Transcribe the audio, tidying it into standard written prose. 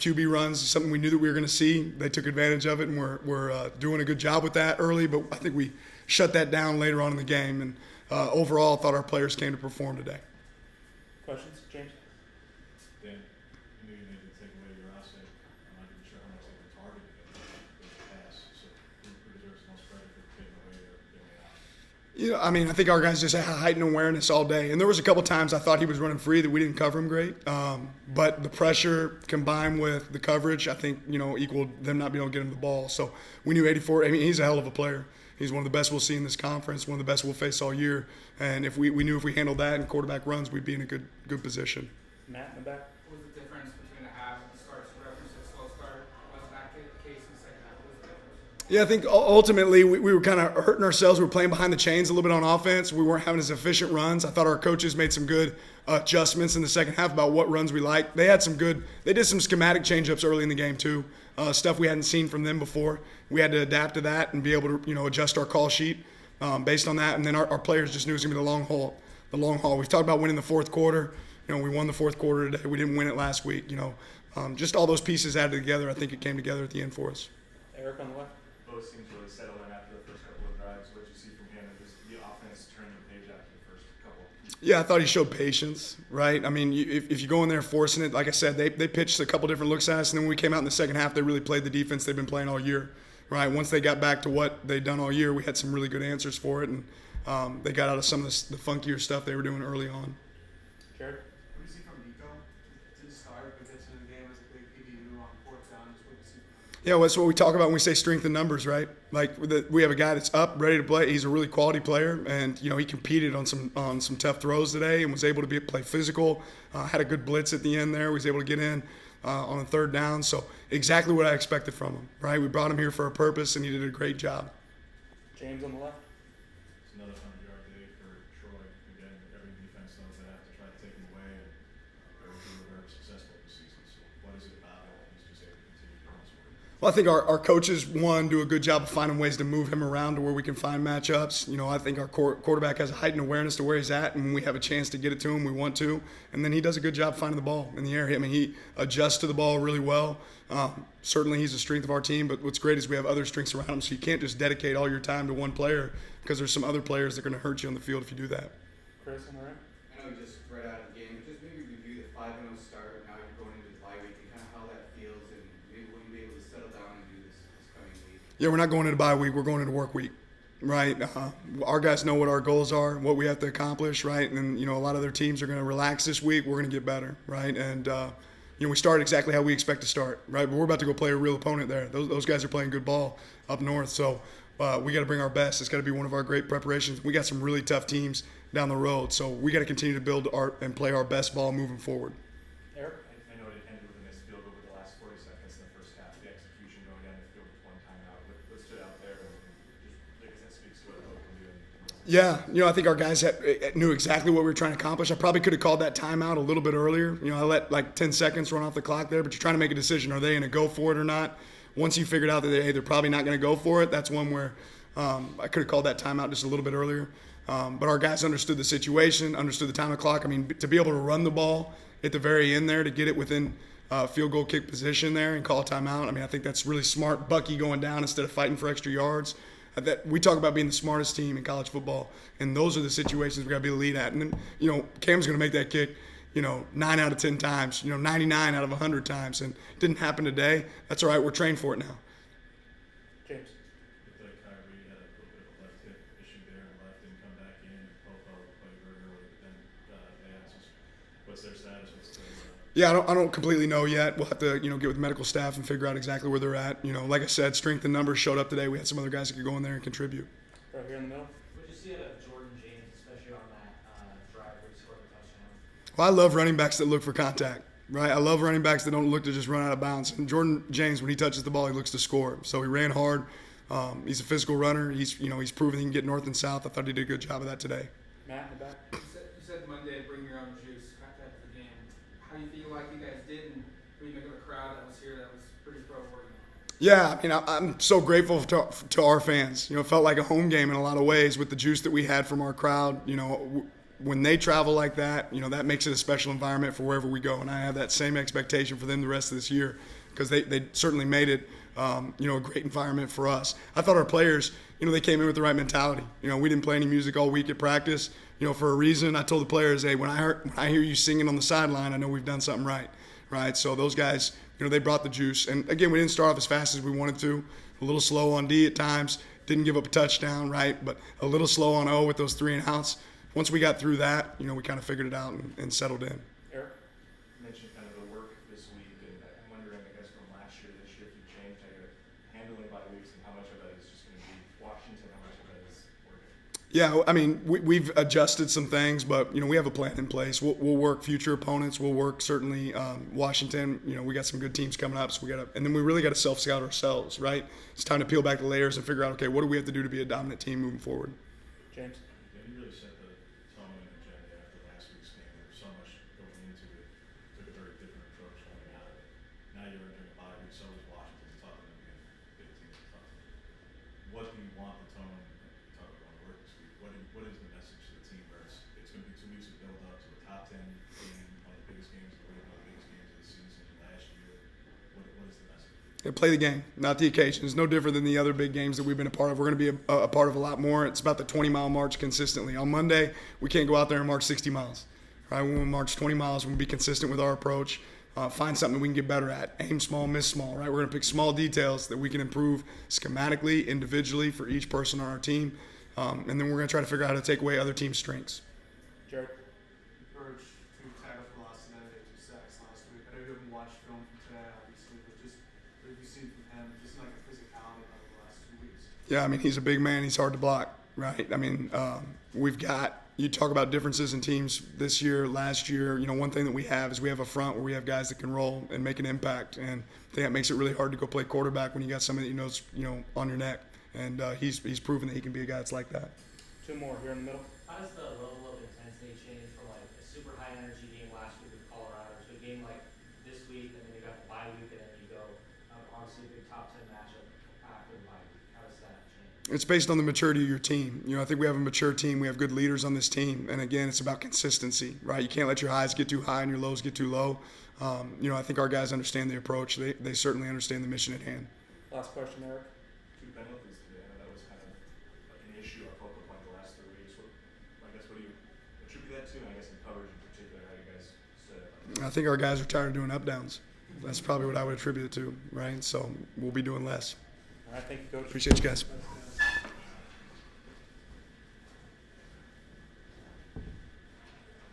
QB runs, something we knew that we were going to see. They took advantage of it, and we're doing a good job with that early, but I think we shut that down later on in the game. And overall, I thought our players came to perform today. Questions, James? Dan, you knew you needed to take away your asset. I'm not even sure how much they were targeted in the pass. So who deserves the most credit for taking away their way out? I mean, I think our guys just had heightened awareness all day. And there was a couple times I thought he was running free that we didn't cover him great. But the pressure combined with the coverage, I think, equaled them not being able to get him the ball. So we knew 84. I mean, he's a hell of a player. He's one of the best we'll see in this conference, one of the best we'll face all year. And if we knew if we handled that and quarterback runs, we'd be in a good position. Matt in the back. What was the difference between the halves and the starts? You referenced a slow start. Wasn't that the case in the second half? What was the difference? Yeah, I think ultimately we were kind of hurting ourselves. We were playing behind the chains a little bit on offense. We weren't having as efficient runs. I thought our coaches made some good adjustments in the second half about what runs we liked. They did some schematic change-ups early in the game too, stuff we hadn't seen from them before. We had to adapt to that and be able to adjust our call sheet based on that. And then our players just knew it was going to be the long haul. The long haul. We've talked about winning the fourth quarter. We won the fourth quarter today. We didn't win it last week. Just all those pieces added together. I think it came together at the end for us. Eric on the left. Both seems really settled in after the first couple of drives. What did you see from him and just the offense turning the page after the first couple? Yeah, I thought he showed patience, right? I mean, if you go in there forcing it, like I said, they pitched a couple different looks at us, and then when we came out in the second half, they really played the defense they've been playing all year, right? Once they got back to what they'd done all year, we had some really good answers for it, and they got out of some of the funkier stuff they were doing early on. Jared? What do you see from Nico? Didn't start, but gets into the game as a big PBU on fourth down. Just what do you see from him? Yeah, well, that's what we talk about when we say strength in numbers, right? Like we have a guy that's up, ready to play. He's a really quality player, and he competed on some tough throws today and was able to play physical. Had a good blitz at the end there. Was able to get in on a third down. So exactly what I expected from him, right? We brought him here for a purpose, and he did a great job. James on the left. It's another 100-yard day for Troy. Again, every defense knows they have to try to take him away, and they were very successful this season. So what is it about him that he's just able to continue to run this way? Well, I think our coaches, do a good job of finding ways to move him around to where we can find matchups. I think our quarterback has a heightened awareness to where he's at, and when we have a chance to get it to him, we want to. And then he does a good job finding the ball in the air. I mean, he adjusts to the ball really well. Certainly he's a strength of our team, but what's great is we have other strengths around him, so you can't just dedicate all your time to one player because there's some other players that are going to hurt you on the field if you do that. Chris on the right. I know you just read out of the game, but just maybe review the 5-0 start. Now you're going into the bye week and kind of how that feels, and maybe will you be able to settle down and do this coming week? Yeah, we're not going into bye week. We're going into work week, right? Our guys know what our goals are, what we have to accomplish, right? And a lot of their teams are going to relax this week. We're going to get better, right? And we started exactly how we expect to start, right? But we're about to go play a real opponent there. Those guys are playing good ball up north, so we got to bring our best. It's got to be one of our great preparations. We got some really tough teams down the road, so we got to continue to build and play our best ball moving forward. Eric? I know it ended with a missed field goal with the last 40 seconds in the first half. The execution going down the field with one timeout. What stood out there, and just because that speaks to what we can do. Yeah, I think our guys knew exactly what we were trying to accomplish. I probably could have called that timeout a little bit earlier. I let like 10 seconds run off the clock there, but you're trying to make a decision. Are they going to go for it or not? Once you figured out that they're probably not going to go for it, that's one where I could have called that timeout just a little bit earlier. But our guys understood the situation, understood the time of clock. I mean, to be able to run the ball at the very end there, to get it within field goal kick position there and call a timeout, I mean, I think that's really smart. Bucky going down instead of fighting for extra yards. That we talk about being the smartest team in college football, and those are the situations we got to be the lead at. And then, Cam's going to make that kick, 9 out of 10 times, 99 out of 100 times, and it didn't happen today. That's all right. We're trained for it now. James. Looked like Kyrie had a little bit of a left hip issue there, and left didn't come back in. Popo played very early, but then they asked us, what's their status? Yeah, I don't completely know yet. We'll have to, get with medical staff and figure out exactly where they're at. Like I said, strength in numbers showed up today. We had some other guys that could go in there and contribute. Right here in the middle. What did you see out of Jordan James, especially on that drive where he scored a touchdown? Well, I love running backs that look for contact, right? I love running backs that don't look to just run out of bounds. And Jordan James, when he touches the ball, he looks to score. So he ran hard. He's a physical runner. He's proven he can get north and south. I thought he did a good job of that today. Matt in the back. You said Monday, bring your own juice after the game. How do you feel like you guys did, and what do you make of the crowd that was here that was pretty pro-Oregon? Yeah, I mean, I'm so grateful to our fans. It felt like a home game in a lot of ways with the juice that we had from our crowd. when they travel like that, that makes it a special environment for wherever we go. And I have that same expectation for them the rest of this year because they certainly made it, a great environment for us. I thought our players, they came in with the right mentality. We didn't play any music all week at practice, for a reason. I told the players, hey, when I hear you singing on the sideline, I know we've done something right? So those guys, they brought the juice. And again, we didn't start off as fast as we wanted to. A little slow on D at times. Didn't give up a touchdown, right? But a little slow on O with those 3 and outs. Once we got through that, we kind of figured it out and settled in. Eric? You mentioned kind of the work this week, and I'm wondering, I guess, from last year to this year, if you changed how you're handling bye weeks and how much of that is just going to be Washington, how much of that is working? Yeah, I mean, we've adjusted some things, but, we have a plan in place. We'll work future opponents. We'll work, certainly, Washington. We got some good teams coming up, so and then we really got to self-scout ourselves, right? It's time to peel back the layers and figure out, okay, what do we have to do to be a dominant team moving forward? James? Yeah, you really set the tone and agenda after last week's game. There was so much going into it. Took a very different approach coming out of it. Now you're entering a bye week, so is Washington. Tough and again, big team, tough. What do you want the tone? You talk about work this week. What is the message to the team where it's going to be 2 weeks of build up to a top 10 game, one of the biggest games of the week, one of the biggest games of the season last year? What is the message? Yeah, play the game, not the occasion. It's no different than the other big games that we've been a part of. We're going to be a part of a lot more. It's about the 20-mile march consistently. On Monday, we can't go out there and march 60 miles. Right? When we march 20 miles, we'll be consistent with our approach. Find something we can get better at. Aim small, miss small. Right? We're going to pick small details that we can improve schematically, individually for each person on our team, and then we're going to try to figure out how to take away other teams' strengths. Jared? Urge to tackle for loss and then 2 sacks last week. I know you haven't watched film from today, obviously, but just what have you seen from him? Just like a physicality over the last 2 weeks. Yeah, I mean, he's a big man. He's hard to block, right? I mean, you talk about differences in teams this year, last year. One thing that we have is we have a front where we have guys that can roll and make an impact. And I think that makes it really hard to go play quarterback when you got somebody that knows, on your neck. And he's proven that he can be a guy that's like that. 2 more here in the middle. How does the level of intensity change from like a super high energy game last week with Colorado to a game like this week, and then you got the bye week, and then you go obviously a big top 10 matchup after the bye week? How does that change? It's based on the maturity of your team. I think we have a mature team. We have good leaders on this team. And again, it's about consistency, right? You can't let your highs get too high and your lows get too low. I think our guys understand the approach. They certainly understand the mission at hand. Last question, Eric? 2 penalties today. I know that was kind of like an issue, a focal point the last 3 weeks. What do you attribute that to? And I guess in coverage in particular, how you guys set it up? I think our guys are tired of doing up downs. That's probably what I would attribute it to, right? So we'll be doing less. All right, thank you, Coach. Appreciate you guys.